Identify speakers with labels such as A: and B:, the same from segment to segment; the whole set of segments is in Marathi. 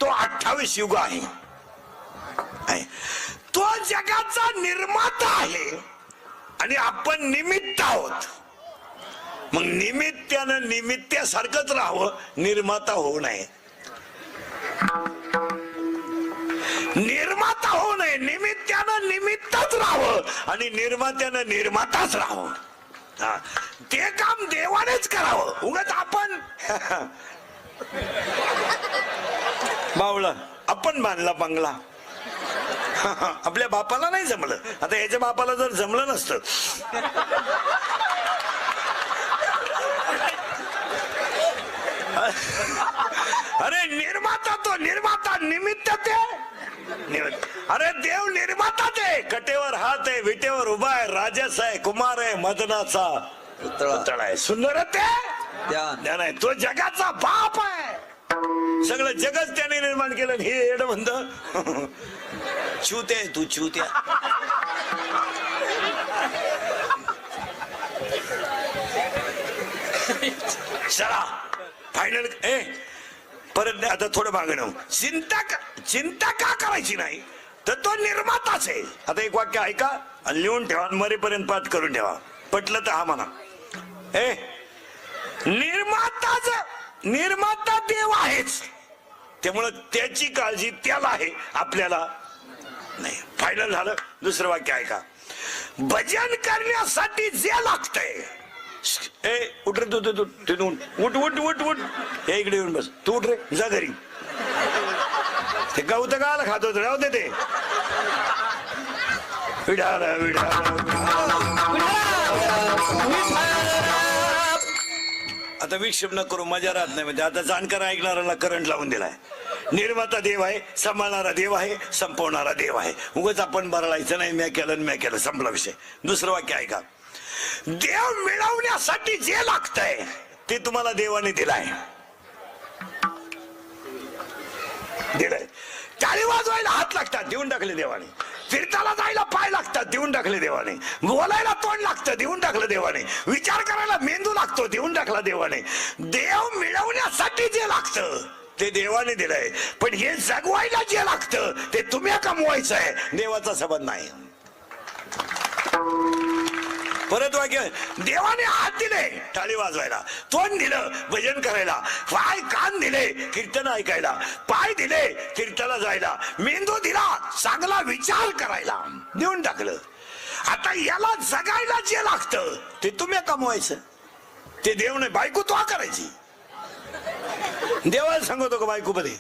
A: तो 28 युग आहे. तो जगाचा निर्माता आहे आणि आपण निमित्त आहोत. मग निमित्तानं निमित्तासारखंच राहावं, निर्माता होऊ नये. निर्माता होऊ नये, निमित्तानं निमित्तच राहावं आणि निर्मात्यानं निर्माताच राहावं. ते काम देवानेच करावं. उगाच आपण बावळा आपण बांधला बंगला. आपल्या बापाला नाही जमलं. आता याच्या बापाला जर जमलं नसतं अरे निर्माता तो निर्माता, निमित्त ते. अरे देव निर्माता ते. कटेवर हात आहे, विटेवर उभा आहे, राजस आहे, कुमार आहे, मदनाचा पुतळा आहे, सुंदर ते ध्यान आहे. तो जगाचा बाप आहे. सगळं जगच त्याने निर्माण केलं. हे एड म्हणत चूत्या आहे तू, चूत्या. चला फायनल. परत आता थोडं मागणं. चिंता का करायची नाही, तर तो निर्माताच आहे. आता एक वाक्य ऐका आणि लिहून ठेवा, मरेपर्यंत पाठ करून ठेवा. पटलं तर हा म्हणा. निर्माता देव आहेच, त्यामुळं त्याची काळजी त्याला आहे, आपल्याला नाही. फायनल झालं. दुसरं वाक्य ऐका. भजन करण्यासाठी जे लागतंय. उठ रे, तू तिथून उठ उठ उठ उठ. हे इकडे येऊन बस. तू उठ रे, जा घरी. ते गवत गाला खात होत, राहू दे ते. विढाला आता विक्षेप न करू, मजा राहत नाही. म्हणजे आता जाणकार ऐकणाऱ्याला करंट लावून दिलाय. निर्माता देव आहे, सांभाळणारा देव आहे, संपवणारा देव आहे. उगाच आपण बरळायचं नाही, म्या केलं संपला विषय. दुसरं वाक्य ऐका. देव मिळवण्यासाठी जे लागतंय ते तुम्हाला देवाने दिलाय. टाळी वाजवायला हात लागतात, देऊन टाकले देवाने. फिरताना जायला पाय लागतात, देऊन टाकले देवाने. बोलायला तोंड लागतं, देऊन टाकलं देवाने. विचार करायला मेंदू लागतो, देऊन टाकला देवाने. देव मिळवण्यासाठी जे लागतं ते देवाने दिलंय. पण हे जगवायला जे लागतं ते तुम्ही कमवायचं आहे, देवाचा संबंध नाही. परत वाक्य. देवाने हात दिले टाळी वाजवायला, तोंड दिलं भजन करायला, पाय कान दिले कीर्तन ऐकायला, पाय दिले कीर्तनाला जायला, मेंदू दिला चांगला विचार करायला, देऊन टाकलं. आता याला जगायला जे लागतं ते तुम्ही कमवायचं, ते देव नाही. बायको तो करायची. देवाला सांगतो का बायको मध्ये?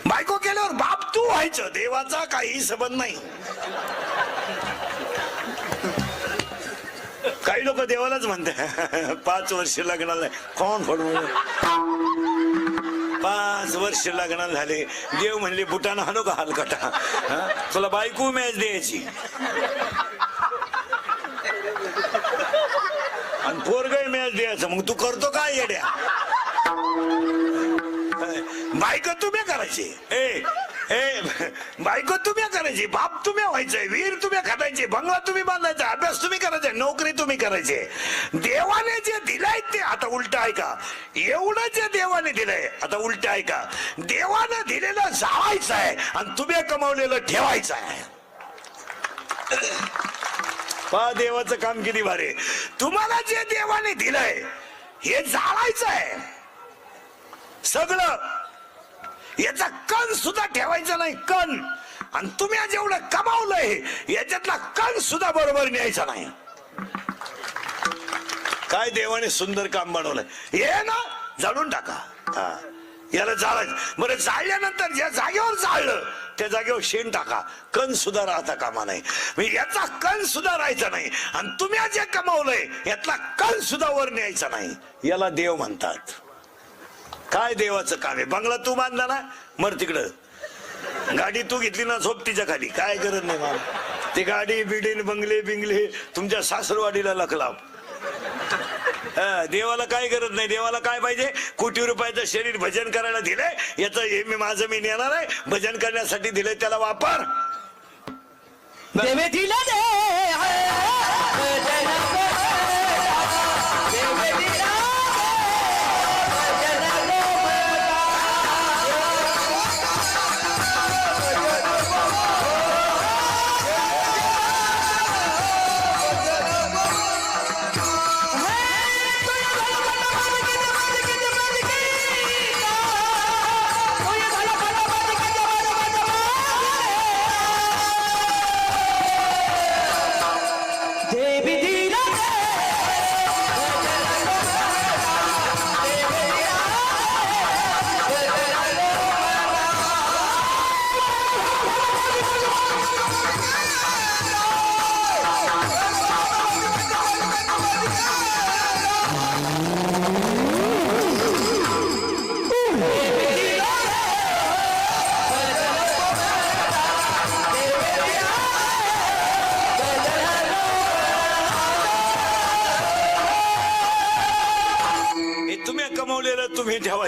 A: बायको केल्यावर बाप तू व्हायचं, देवाचा काही संबंध नाही. काही लोक देवालाच म्हणते 5 वर्ष लग्नाला. कोण फोडून 5 वर्ष लग्नाला झाले, देव म्हणले बुटाना हाणू का हलकटा, तुला बायको मॅच द्यायची आणि पोरगही मॅच द्यायचं. मग तू करतो काय येड्या? बायको तुम्ही करायची. बायको तुम्ही करायची, बाप तुम्ही व्हायचंय, वीर तुम्ही खातायचे, बंगला तुम्ही बांधायचा, अभ्यास तुम्ही करायचा, नोकरी तुम्ही करायचे. देवाने जे दिलंय ते आता उलट ऐका. एवढं जे देवाने दिलंय आता उलट ऐका. देवाने दिलेलं जाळायचं आहे आणि तुम्ही कमावलेलं ठेवायचं आहे. पहा देवाचं काम किती भारी. तुम्हाला जे देवाने दिलंय हे जाळायचं आहे सगळं. याचा कण सुद्धा ठेवायचा नाही, कण. आणि तुम्ही जेवढं कमावलंय याच्यातला कण सुद्धा बरोबर न्यायचा नाही. काय देवाने सुंदर काम बनवलंय. हे ना जाळून टाका. याला जाळायचं. बरं जाळल्यानंतर ज्या जागेवर जाळलं त्या जागेवर शेण टाका, कण सुद्धा राहता कामा नाही. याचा कण सुद्धा राहायचा नाही. आणि तुम्ही जे कमावलंय यातला कण सुद्धा वर न्यायचा नाही. याला देव म्हणतात. काय देवाचं काम आहे. बंगला तू बांधला ना, मर तिकडं. गाडी तू घेतली ना, झोप तिच्या खाली, काय गरज नाही मला. ते गाडी बिडी बंगले बिंगले तुमच्या सासरवाडीला लखलाव. देवाला काय गरज नाही. देवाला काय पाहिजे? कोटी रुपयाचं शरीर भजन करायला दिलंय, याचं हे मी माझं मी नेणार आहे, भजन करण्यासाठी दिलंय, त्याला वापर.
B: देवे दिला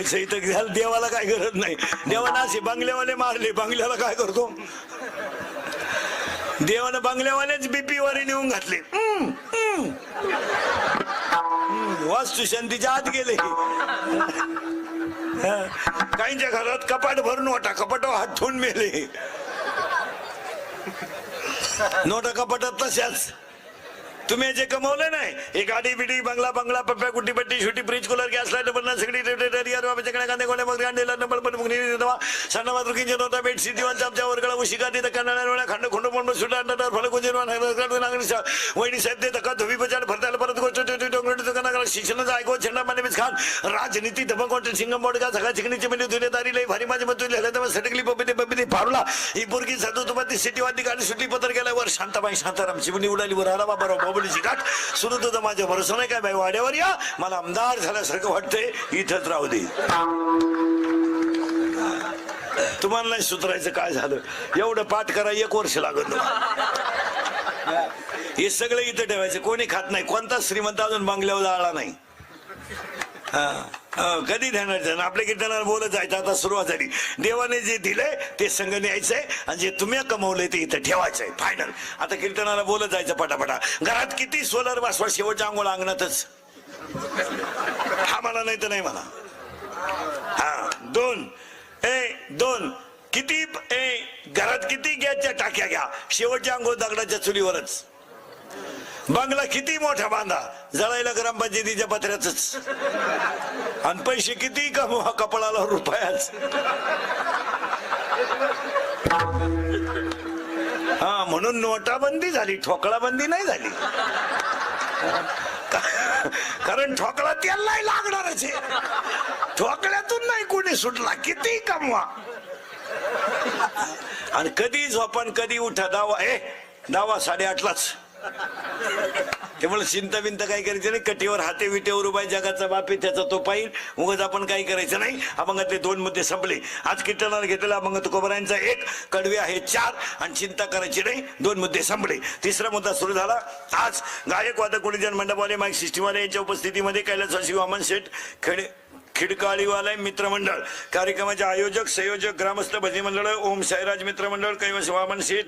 A: माणसं इथं घ्याल, देवाला काय गरज नाही. देवाला असे बंगल्यावाले मारले, बंगल्याला काय करतो देवानं? बंगल्यावालेच बीपी वर नेऊन घातले. वास्तू शांतीच्या आत गेले. काहींच्या घरात कपाट भरून नोटा, कपाटावर हात ठेवून मेले. नोटा कपाटात तशाच. तुम्ही जे कमवले नाही, हे गाडी बिडी बंगला बंगला पप्प्या कुटी पट्टी छोटी फ्रीज कूलर गॅस लाईट बंद सगळी कांदे गोळे मग अंडेला नंबर पण सಣ್ಣ मातृकींचे नोटा बेड सी दिवान चापच्या वर्गाला उशिका देत कन्नाड्या खंड खुंड पण सुद्धा अंडर फळ गुंजन वहिनी साहेब ते धक्का धुवी बचाड भरतायला परत गोष्ट शिक्षणाचा ऐकवत छंडा माने खान राजनीती धमक वाटत सिंगम बोडगा सगळ्या चिकणीची म्हणजे दुनियादारी लई भारी माझी मत लिहिलं सटकली पप्पी पप्पी फाडला ही पोरगी साधू तुम्हाला सिटीवादी गाडी सुटली पत्र गेल्यावर शांताबाई शांतारामची म्हणजे उडाली वर आला बाबा गाठ सुरत होतं. माझ्या भरोसा नाही काय बाई, वाड्यावर या, मला आमदार झाल्यासारखं वाटतंय, इथंच राहू दे. तुम्हाला नाही सुधारायचं काय झालं, एवढं पाठ करा 1 वर्ष लागत. हे सगळं इथं ठेवायचं, कोणी खात नाही. कोणता श्रीमंत अजून बंगल्यावर आला नाही. कधी ध्यानात आपल्या कीर्तनाला बोलत जायचं. आता सुरुवात झाली. देवाने जे दिलंय ते संघ न्यायचंय आणि जे तुम्ही कमवलंय ते इथं ठेवायचंय. फायनल. आता कीर्तनाला बोलत जायचं पटापटा. घरात किती सोलर बसवा, शेवटच्या आंघोळ अंगणातच. हा मला नाही तर नाही मला. हा 2 किती घरात किती गॅसच्या टाक्या घ्या, शेवटच्या आंघोळ दगडाच्या चुलीवरच. बंगला किती मोठा बांधा, जळायला ग्रामपंचायतीच्या पत्र्याच. आणि पैसे किती कमवा, कपाळाला रुपयाच. हा म्हणून नोटाबंदी झाली, ठोकळाबंदी नाही झाली. कारण ठोकळा त्याला नाही लागणारच आहे. ठोकळ्यातून नाही कोणी सुटला, किती कमवा. आणि कधी झोपण कधी उठा. दावा 8:30लाच. त्यामुळे चिंता बिंता काय करायचं नाही. कटीवर हाते विटेवर उभा जगाचा बापी त्याचा तो पाहिल. उगाच आपण काही करायचं नाही. अभंगातले 2 मुद्दे संपले. आज कीर्तनाला घेतलेला अभंग तुकोबारायांचा 1, कडवे आहे 4 आणि चिंता करायची नाही. 2 मुद्दे संपले. 3रा मुद्दा सुरू झाला. आज गायक वादक गुणीजन मंडपवाले माईक सिस्टीमवाले यांच्या उपस्थितीमध्ये कैलासवासी वामन शेठ खिडकाळीवाला मित्रमंडळ कार्यक्रमाचे आयोजक संयोजक ग्रामस्थ भजनी मंडळ ओम साईराज मित्रमंडळ कैलास वामन शेठ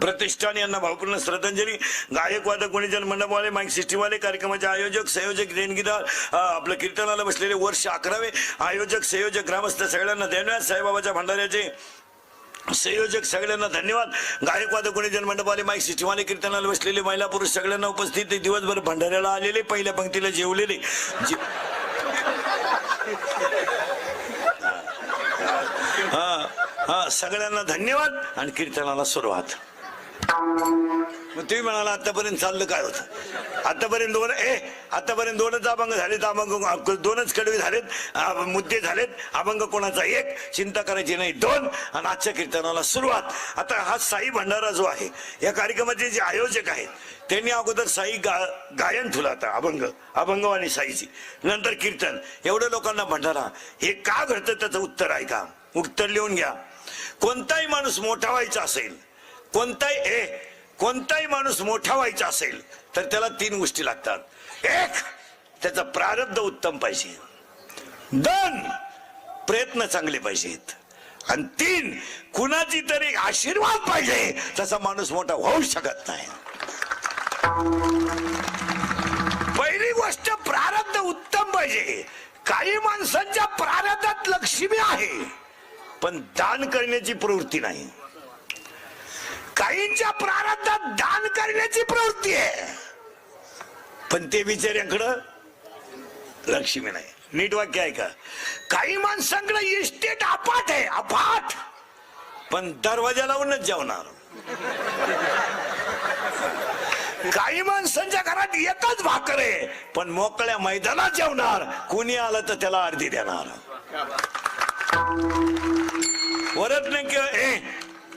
A: प्रतिष्ठान यांना भावपूर्ण श्रद्धांजली. गायक वादक गुणीजन मंडपवाले माईक सिस्टीमवाले कार्यक्रमाचे आयोजक संयोजक देणगीदार आपलं कीर्तनाला बसलेले वर्ष 11वे आयोजक संयोजक ग्रामस्थ सगळ्यांना धन्यवाद. साईबाबाच्या भंडाऱ्याचे संयोजक सगळ्यांना धन्यवाद. गायक वादक गुणीजन मंडपवाले माईक सिस्टीमवाले कीर्तनाला बसलेले महिला पुरुष सगळ्यांना उपस्थित दिवसभर भंडाऱ्याला आलेले पहिल्या पंक्तीला जेवलेले सगळ्यांना धन्यवाद. आणि कीर्तनाला सुरुवात. मग तुम्ही म्हणाला आतापर्यंत चाललं काय होतं. आतापर्यंत 2च अभंग झालेत. अभंग 2च कडवे झालेत. मुद्दे झालेत. अभंग कोणाचा 1, चिंता करायची नाही 2 आणि आजच्या कीर्तनाला सुरुवात. आता हा साई भंडारा जो आहे या कार्यक्रमाचे जे आयोजक आहेत त्यांनी अगोदर साई गायन ठेवलं होतं. अभंगवाणी साईची, नंतर कीर्तन. एवढ्या लोकांना भंडारा. हे का घडतं त्याचं उत्तर आहे का? उत्तर लिहून घ्या. कोणताही माणूस मोठा व्हायचा असेल, कोणताही माणूस मोठा व्हायचा असेल तर त्याला 3 गोष्टी लागतात. 1, त्याचा प्रारब्ध उत्तम पाहिजे. 2, प्रयत्न चांगले पाहिजेत. आणि 3, कुणाची तरी आशीर्वाद पाहिजे. तसा माणूस मोठा होऊ शकत नाही. पहिली गोष्ट प्रारब्ध उत्तम पाहिजे. काही माणसांच्या प्रारब्धात लक्ष्मी आहे पण दान करण्याची प्रवृत्ती नाही. काहींच्या प्रारब्धात दान करण्याची प्रवृत्ती आहे पण ते बिचाऱ्याकडं लक्ष्मी नाही. नीट वाक्य आहे का? काही माणसांकडे इस्टेट अफाट आहे, अफाट, पण दरवाजा लावूनच जेवणार. काही माणसांच्या घरात एकच भाकर आहे पण मोकळ्या मैदानात जेवणार. कोणी आलं तर त्याला अर्धी देणार. वरत नाही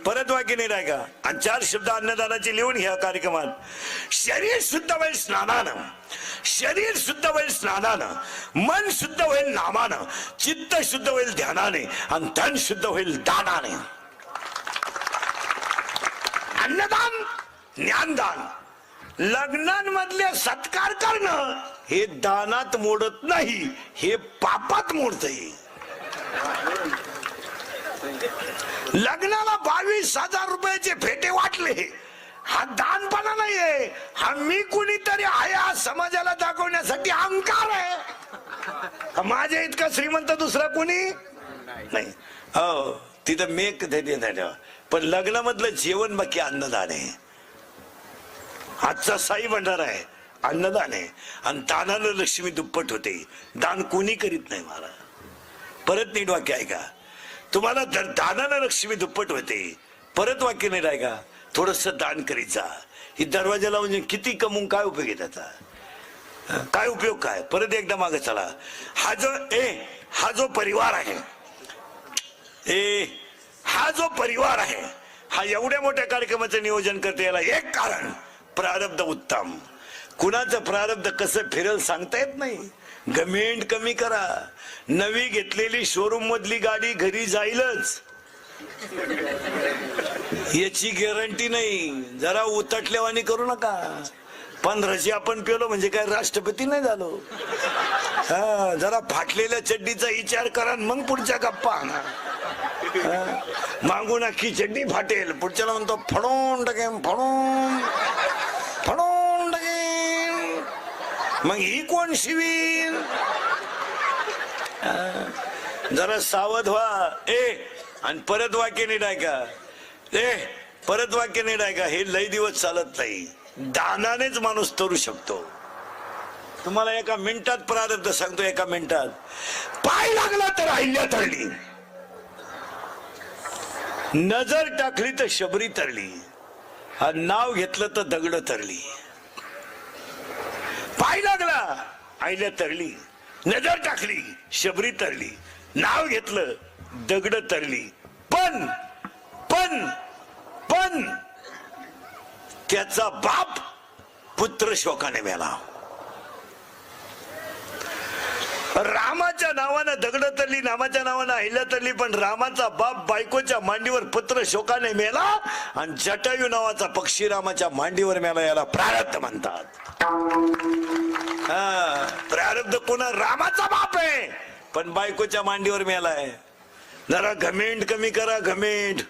A: परत वाक्य नाही राय का? आणि 4 शब्द अन्नदानाची लिहून घ्या कार्यक्रमात. शरीर शुद्ध होईल स्नानानं, शरीर शुद्ध होईल स्नानानं, मन शुद्ध होईल नामानं, चित्त शुद्ध होईल ध्यानाने आणि धन शुद्ध होईल दानाने. अन्नदान, ज्ञानदान, लग्नांमधले सत्कार करणं हे दानात मोडत नाही, हे पापात मोडतंय. लग्नाला 22,000 रुपयाचे फेटे वाटले, हा दानपणा नाहीये, हा मी कुणीतरी आहे हा समाजाला दाखवण्यासाठी अहंकार आहे. माझ्या इतका श्रीमंत दुसरा कोणी नाही. हो तिथं मेक देते, पण लग्नामधलं जेवण बाकी अन्नदान आहे. आजचा साई भंडारा आहे, अन्नदान आहे. आणि दानानं लक्ष्मी दुप्पट होते. दान कोणी करीत नाही मला. परत नीट वाक्य आहे का तुम्हाला? दानानं लक्ष्मी दुप्पट होते. परत वाक्य नीट आहे का? थोडस दान करीत जा. ही दरवाजा लावून किती कमवून काय उपयोग आहे त्याचा? काय उपयोग काय? परत एकदा मागे चला. हा जो परिवार आहे, हा जो परिवार आहे, हा एवढ्या मोठ्या कार्यक्रमाचं नियोजन करते, याला एक कारण प्रारब्ध उत्तम. कुणाचं प्रारब्ध कसं फिरेल सांगता येत नाही. गमेंट कमी करा. नवी घेतलेली शोरूम मधली गाडी घरी जाईलच याची गॅरंटी नाही. जरा उतटलेवानी करू नका. 15ची आपण पेलो म्हणजे काय राष्ट्रपती नाही झालो. हा जरा फाटलेल्या चड्डीचा विचार करा, मग पुढच्या गप्पा ना. मागून अख्खी चड्डी फाटेल, पुढच्याला म्हणतो फडून टाकेन, फडून फडून टाकेन, मग ही कोण शिवीन? जरा सावध व्हा. आणि परत वाक्य नीट ऐका. परत वाक्य नीट ऐका. हे लई दिवस चालत नाही. दानानेच माणूस तरू शकतो. तुम्हाला एका मिनिटात प्रारब्ध सांगतो. एका मिनिटात पाय लागला तर अहिल्या तरली, नजर टाकली तर शबरी तरली, नाव घेतलं तर दगड तरली. पाय लागला अहिल्या तरली, नजर टाकली शबरी तरली, नाव घेतलं दगड तरली. पण पण पण त्याचा बाप पुत्र शोकाने मेला. रामाच्या नावानं दगड तरली, नामाच्या नावानं अहिल्या तरली, पण रामाचा बाप बायकोच्या मांडीवर पुत्र शोकाने मेला. आणि जटायू नावाचा पक्षी रामाच्या मांडीवर मेला. याला प्रारब्ध म्हणतात. प्रारब्ध कोणा? रामाचा बाप आहे, पण बायकोच्या मांडीवर मेलाय. जरा घमेंड कमी करा. घमेंड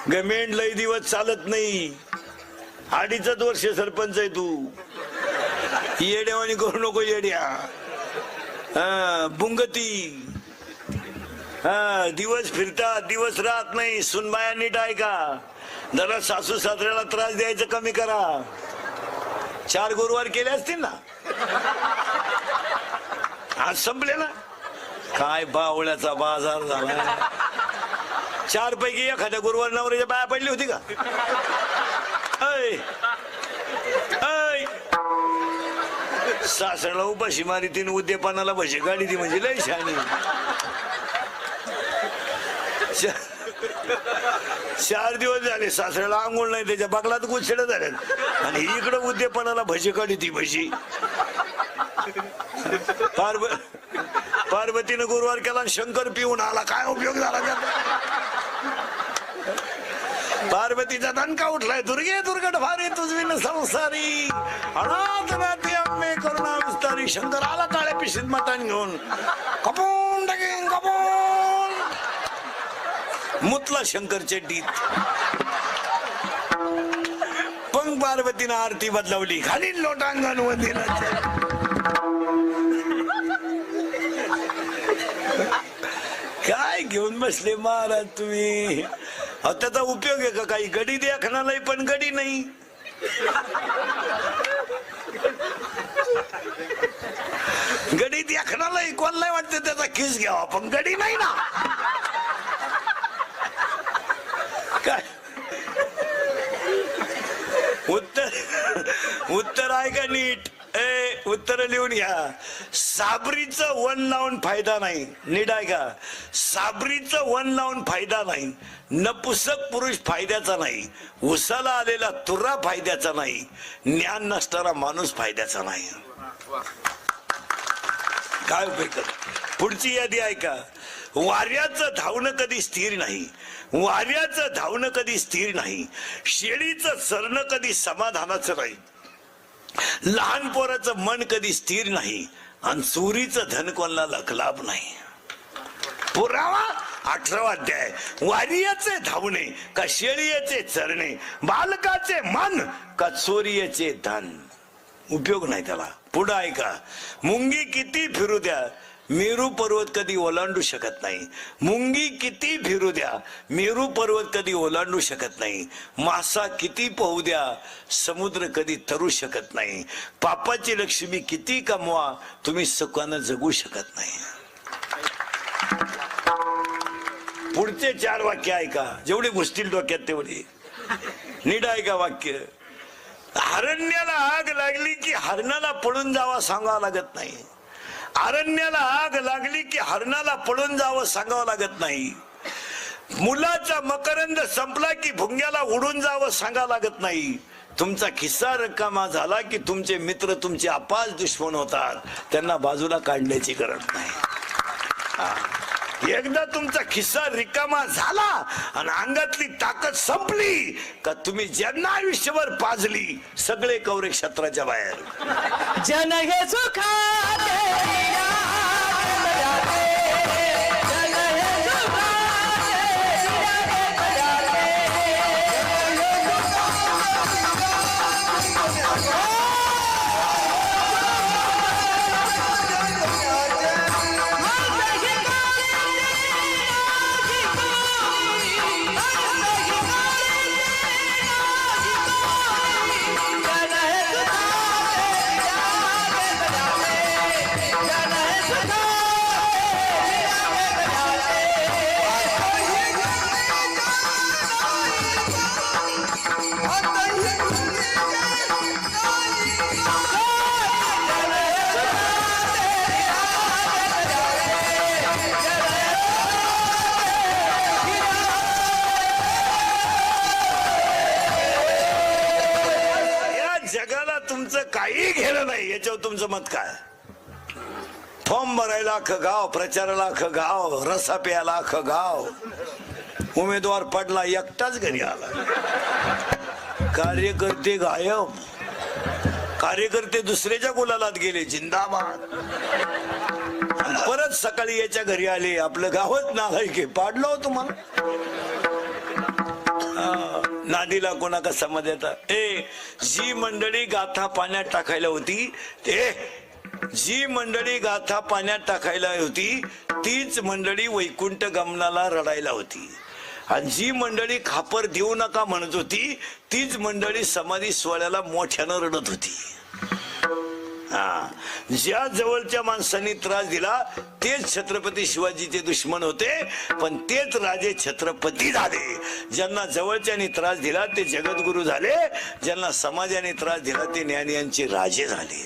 A: घमेंड लई दिवस चालत नाही. 2.5 वर्ष सरपंच आहे तू. येड्यावानी करू नको. येड्या बुंगती. दिवस फिरतात, दिवस राहत नाही. सुनबाया नीट आहे का? जरा सासू सासऱ्याला त्रास द्यायचं कमी करा. 4 गुरुवार केले असतील ना, आज संपले ना. काय बावळ्याचा बाजार झाला. 4 पैकी एखाद्या गुरुवार नवऱ्याच्या बाया पडली होती का? सासऱ्याला उपाशी मारी, तीन उद्यापानाला भजी गाडी ती म्हणजे लय शानी. 4 दिवस झाले सासऱ्याला आंघोळ नाही, त्याच्या बागलात गुच्छेड झाले. आणि इकडं उद्यापानाला भजी काढी ती भजी. पार्वतीनं गुरुवार केला आणि शंकर पिऊन आला. काय उपयोग झाला त्याचा? पार्वतीचा दणका उठलाय. दुर्गे दुर्गट भारी तुझविन संसारी, अनाथ नाती अम्मे करुणा विस्तारी. शंकर आला काळ्या पिशीत मटण घेऊन. कपून टाकेन कपून. मुतला शंकर चड्डीत. पण पार्वतीनं आरती बदलावली. खाली लोटांगण वंदिला. काय घेऊन बसले महाराज तुम्ही? त्याचा उपयोग आहे का काही? गडी देखणालाही पण गडी नाही. गडी देखणालाही कोणालाही वाटतं त्याचा किस घ्यावा, पण गडी नाही ना. काय उत्तर आहे का नीट? उत्तर लिहून घ्या. साबरीचं वन लावून फायदा नाही. नीट आहे का? साबरीचं वन लावून फायदा नाही. नपुसक पुरुष फायद्याचा नाही. उसाला आलेला तुरा फायद्याचा नाही. ज्ञान नसणारा माणूस फायद्याचा नाही. काय उपयोग? पुढची यादी ऐका. वाऱ्याचं धावणं कधी स्थिर नाही, वाऱ्याचं धावणं कधी स्थिर नाही, शेळीचं चरणं कधी समाधानाचं नाही, लहान पोराचं मन कधी स्थिर नाही, आणि चोरीचं धन कोणाला लाभ नाही. पुरावा 18वा अध्याय. वारियाचे धावणे का शेळीचे चरणे, बालकाचे मन का चोरीचे धन. उपयोग नाही त्याला. पुढे ऐका. मुंगी किती फिरू द्या, मेरू पर्वत कधी ओलांडू शकत नाही. मुंगी किती फिरू द्या, मेरू पर्वत कधी ओलांडू शकत नाही. मासा किती पोहू द्या, समुद्र कधी तरू शकत नाही. पापाची लक्ष्मी किती कमवा, तुम्ही सुखानं जगू शकत नाही. पुढचे 4 वाक्य ऐका, जेवढे घुसतील डोक्यात तेवढे नीट ऐका वाक्य. हरण्याला आग लागली की हरणाला पळून जावा सांगावं लागत नाही. अरण्याला आग लागली की हरणाला पळून जावं सांगावं लागत नाही. मुलाचा मकरंद संपला की भुंग्याला उडून जावं सांगावं लागत नाही. तुमचा खिस्सा रक्कामा झाला की तुमचे मित्र तुमचे अपाच दुश्मन होतात, त्यांना बाजूला काढण्याची गरज नाही. एकदा तुमचा खिस्सा रिकामा झाला आणि अंगातली ताकद संपली का तुम्ही ज्यांना आयुष्यभर पाजली सगळे कौरे क्षेत्राच्या बाहेर.
B: जन हे
A: तुमचं काही घेणं नाही. याच्यावर तुमचं मत काय? फॉर्म भरायला अख्खं गाव, प्रचाराला अख्खं गाव, रसा प्यायला अख्खं गाव, उमेदवार पडला एकटाच घरी आला. कार्यकर्ते गायब, कार्यकर्ते दुसऱ्याच्या गुलालात गेले जिंदाबाद. परत सकाळी याच्या घरी आले, आपलं गावच नागाय की पाडलं हो तुम्हाला. नादीला कोणा का समज येतात. जी मंडळी गाथा पाण्यात टाकायला होती, जी मंडळी गाथा पाण्यात टाकायला होती तीच मंडळी वैकुंठ गमनाला रडायला होती. आणि जी मंडळी खापर देऊ नका म्हणत होती तीच मंडळी समाधी सोहळ्याला मोठ्यानं रडत होती. ज्या जवळच्या माणसांनी त्रास दिला तेच छत्रपती शिवाजीचे दुश्मन होते, पण तेच राजे छत्रपती झाले. ज्यांना जवळच्यानी त्रास दिला ते जगद्गुरु झाले, ज्यांना समाजाने त्रास दिला ते ज्ञानियांचे राजे झाले.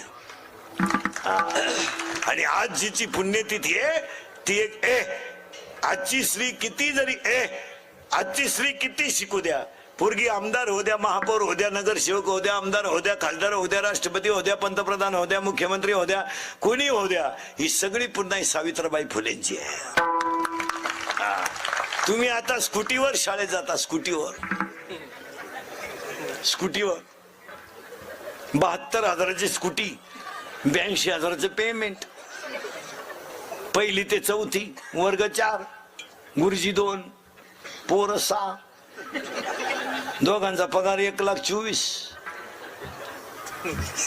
A: आणि आज जीची पुण्यतिथी आहे ती एक आजची स्त्री किती जरी आजची स्त्री किती शिकू द्या, पोरगी आमदार हो द्या, महापौर हो द्या, नगरसेवक हो द्या, आमदार हो द्या, खासदार हो द्या, राष्ट्रपती हो द्या, पंतप्रधान हो द्या, मुख्यमंत्री हो द्या, कोणी हो द्या, ही सगळी पुन्हा सावित्रीबाई फुलेंची आहे. तुम्ही आता स्कूटीवर शाळेत जाता, स्कूटीवर 72,000ची स्कूटी, 82,000चं पेमेंट, 1ली ते 4थी, वर्ग 4, गुरुजी 2, पोरं 6, दोघांचा पगार 1,24,000.